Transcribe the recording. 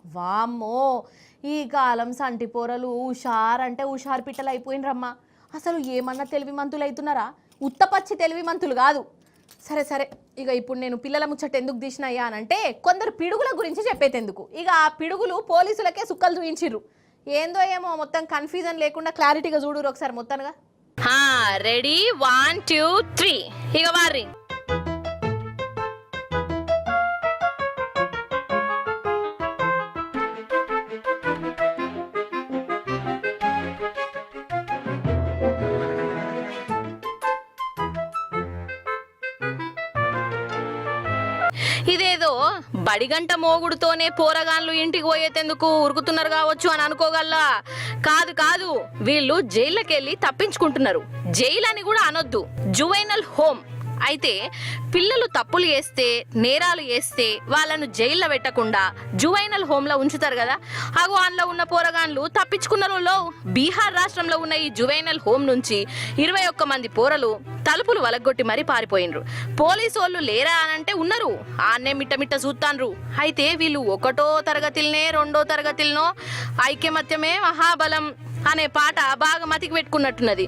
వామ్మో ఈ కాలం సంటి పోరలు అంటే హుషారు పిట్టలు అయిపోయినరమ్మా. అసలు ఏమన్నా తెలివిమంతులు అవుతున్నారా? ఉత్తపచ్చి తెలివిమంతులు కాదు. సరే సరే, ఇక ఇప్పుడు నేను పిల్లల ముచ్చట ఎందుకు తీసినయ్యా అనంటే కొందరు పిడుగుల గురించి చెప్పేటెందుకు. ఇక ఆ పిడుగులు పోలీసులకే సుక్కలు చూయించిర్రు. ఏందో ఏమో మొత్తం కన్ఫ్యూజన్ లేకుండా క్లారిటీగా చూడురు ఒకసారి మొత్తంగా. రెడీ 1 2 3 ఇక వారి ఇదేదో బడిగంట మోగుడుతోనే పోరగాన్లు ఇంటికి పోయేందుకు ఉరుకుతున్నారు కావచ్చు అని అనుకోగల్లా. కాదు కాదు, వీళ్ళు జైళ్ళకెళ్ళి తప్పించుకుంటున్నారు. జైలు అని కూడా అనొద్దు, జువైనల్ హోమ్. అయితే పిల్లలు తప్పులు చేస్తే, నేరాలు చేస్తే వాళ్ళను జైల్లో పెట్టకుండా జువైనల్ హోమ్లో ఉంచుతారు కదా. అగో అందులో ఉన్న పోరగాన్లు తప్పించుకున్నారు. బీహార్ రాష్ట్రంలో ఉన్న ఈ జువైనల్ హోమ్ నుంచి 21 మంది పోరలు తలుపులు వలగొట్టి మరీ పారిపోయినరు. పోలీసు వాళ్ళు లేరా అనంటే ఉన్నారు, ఆన్నే మిట్ట చూస్తాన్రు. అయితే వీళ్ళు 1వ తరగతిలోనే 2వ తరగతిలోనో ఐక్యమత్యమే మహాబలం అనే పాట బాగా మతికి పెట్టుకున్నట్టున్నది.